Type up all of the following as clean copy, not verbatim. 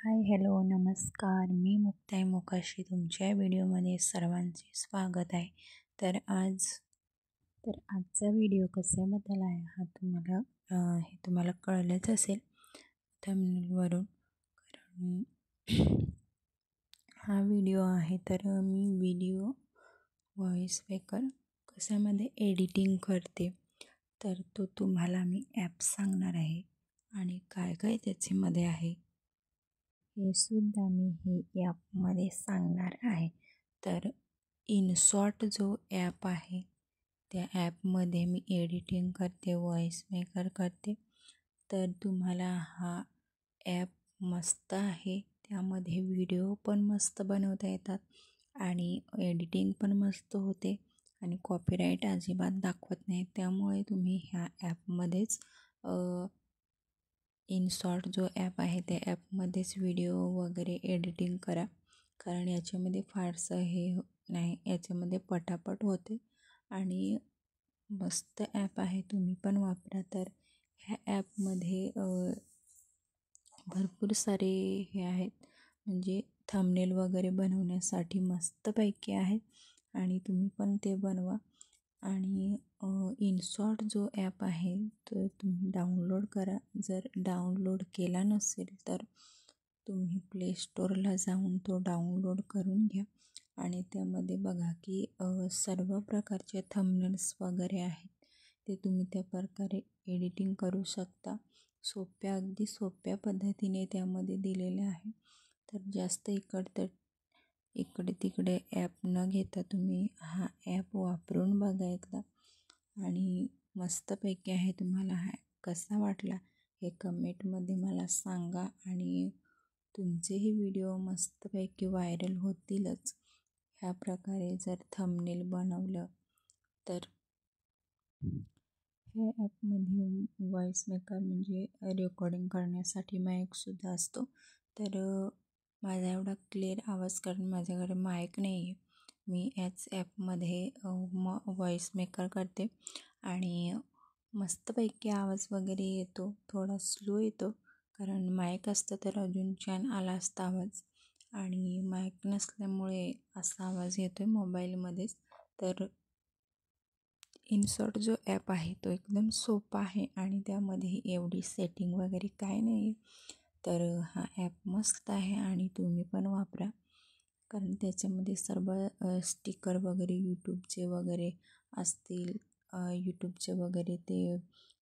Hi hello नमस्कार. मी मुक्ताई मोकाशी तुमच्या व्हिडिओमध्ये सर्वांचे स्वागत आहे. आजचा व्हिडिओ कशाबद्दल आहे हे तुम्हाला कळलंच असेल थंबनेलवरून. कारण हा व्हिडिओ आहे तर मी व्हिडिओ व्हॉइस मेकर कशामध्ये एडिटिंग करते तर तो तुम्हाला मी ॲप सांगणार आहे आणि काय काय त्याच्यामध्ये आहे हे सुद्धा मी हे ॲपमध्ये सांगणार आहे. तर इनशॉट जो ॲप आहे त्या ॲपमध्ये मी एडिटिंग करते, व्हॉइस मेकर करते. तर तुम्हाला हा ॲप मस्त आहे. त्यामध्ये व्हिडिओ पण मस्त बनवता येतात आणि एडिटिंग पण मस्त होते आणि कॉपीराईट अजिबात दाखवत नाही. त्यामुळे तुम्ही ह्या ॲपमध्येच इनशॉट जो ॲप आहे त्या ॲपमध्येच व्हिडिओ वगैरे एडिटिंग करा. कारण याच्यामध्ये फारसं नाही, याच्यामध्ये पटापट होते आणि मस्त ॲप आहे. तुम्ही पण वापरा. तर ह्या ॲपमध्ये भरपूर सारे हे आहेत, म्हणजे थंबनेल वगैरे बनवण्यासाठी मस्तपैकी आहेत आणि तुम्ही पण ते बनवा. आणि इनशॉट जो ॲप आहे तो तुम्ही डाउनलोड करा. जर डाउनलोड केला नसेल तर तुम्ही प्ले स्टोअरला जाऊन तो डाउनलोड करून घ्या आणि त्यामध्ये बघा की सर्व प्रकारचे थंबनेल्स वगैरे आहेत ते तुम्ही त्या प्रकारे एडिटिंग करू शकता. अगदी सोप्या पद्धतीने त्यामध्ये दिलेले आहे. तर जास्त इकडे तिकडे ॲप न घेता तुम्ही हा ॲप वापरून बघा एकदा आणि मस्तपैकी आहे. तुम्हाला हा कसा वाटला हे कमेंटमध्ये मला सांगा आणि तुमचेही व्हिडिओ मस्तपैकी व्हायरल होतीलच. ह्या प्रकारे जर थंबनेल बनवलं तर ह्या ॲपमध्ये व्हॉइस मेकर म्हणजे रेकॉर्डिंग करण्यासाठी माईकसुद्धा असतो. तर माझा एवढा क्लिअर आवाज, कारण माझ्याकडे माईक नाही आहे, मी याच ॲपमध्ये व्हॉइस मेकर करते आणि मस्तपैकी आवाज वगैरे येतो. थोडा स्लो येतो, कारण माईक असतं तर अजून छान आला असता आवाज आणि माईक नसल्यामुळे असा आवाज येतो आहे मोबाईलमध्येच. तर इनशॉट जो ॲप आहे तो एकदम सोपा आहे आणि त्यामध्ये एवढी सेटिंग वगैरे काय नाही आहे. तर हा ॲप मस्त आहे आणि तुम्ही पण वापरा. कारण त्याच्यामध्ये सर्व स्टिकर वगैरे यूट्यूबचे वगैरे असतील, यूट्यूबचे वगैरे ते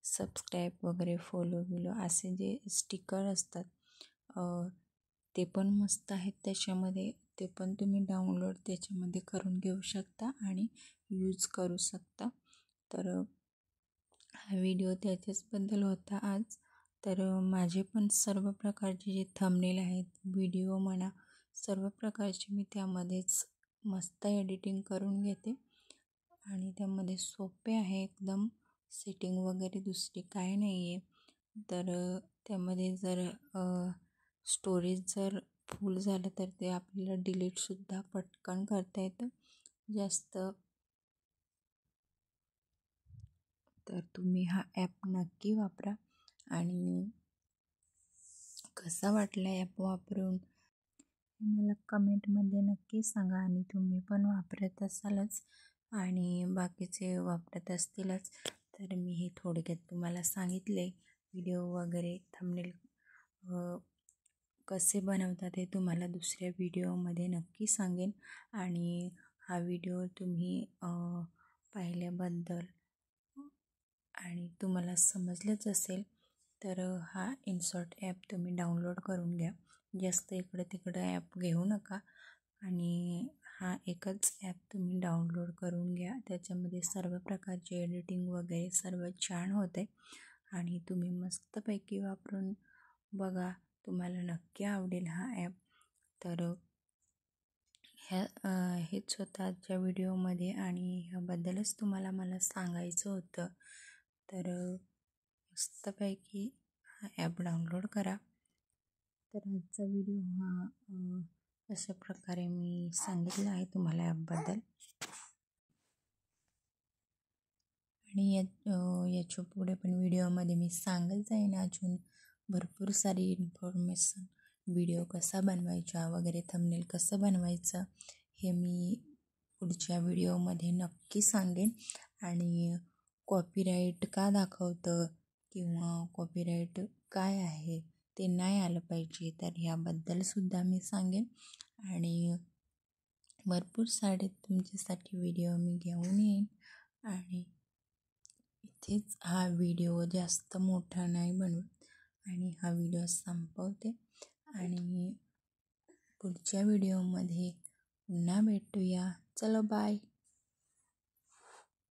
सबस्क्राईब वगैरे फॉलो असे जे स्टिकर असतात ते पण मस्त आहेत त्याच्यामध्ये. ते पण तुम्ही डाउनलोड त्याच्यामध्ये करून घेऊ शकता आणि यूज करू शकता. तर हा व्हिडिओ त्याच्याचबद्दल होता आज. तर माझे पण सर्व प्रकारचे जे थंबनेल आहेत, व्हिडिओ म्हणा, सर्व प्रकारचे मी त्यामध्येच मस्त एडिटिंग करून घेते आणि त्यामध्ये सोपे आहे एकदम. सेटिंग वगैरे दुसरी काय नाही आहे. तर त्यामध्ये जर स्टोरेज जर फुल झालं तर ते आपल्याला डिलीटसुद्धा पटकन करता येतं जास्त. तर तुम्ही हा ॲप नक्की वापरा आणि कसा वाटला ॲप वापरून मला कमेंटमध्ये नक्की सांगा. आणि तुम्ही पण वापरत असालच आणि बाकीचे वापरत असतीलच. तर मी हे थोडक्यात तुम्हाला सांगितले. व्हिडिओ वगैरे थंबनेल कसे बनवतात हे तुम्हाला दुसऱ्या व्हिडिओमध्ये नक्की सांगेन. आणि हा व्हिडिओ तुम्ही पाहिल्याबद्दल आणि तुम्हाला समजलंच असेल. तर हा इनशॉट ॲप तुम्ही डाउनलोड करून घ्या. जास्त इकडं तिकडं ॲप घेऊ नका आणि हा एकच ॲप तुम्ही डाउनलोड करून घ्या. त्याच्यामध्ये सर्व प्रकारचे एडिटिंग वगैरे सर्व छान होते आणि तुम्ही मस्तपैकी वापरून बघा. तुम्हाला नक्की आवडेल हा ॲप. तर हेच होतं आजच्या व्हिडिओमध्ये आणि ह्याबद्दलच तुम्हाला मला सांगायचं होतं. तर मस्तपैकी हा ॲप डाउनलोड करा. तर आजचा व्हिडिओ हा अशा प्रकारे मी सांगितलं आहे तुम्हाला ॲपबद्दल. आणि याच्या पुढे पण व्हिडिओमध्ये मी सांगत जाईन अजून भरपूर सारी इन्फॉर्मेशन व्हिडिओ कसा बनवायचा वगैरे थंबनेल कसं बनवायचं हे मी पुढच्या व्हिडिओमध्ये नक्की सांगेन. आणि कॉपीराईट का दाखवतं किंवा कॉपीराईट काय आहे ते नाही आलं पाहिजे तर ह्याबद्दलसुद्धा मी सांगेन. आणि भरपूर सारे तुमच्यासाठी व्हिडिओ मी घेऊन येईन. आणि इथेच हा व्हिडिओ जास्त मोठा नाही बनवत आणि हा व्हिडिओ संपवते. आणि पुढच्या व्हिडिओमध्ये पुन्हा भेटूया. चलो बाय.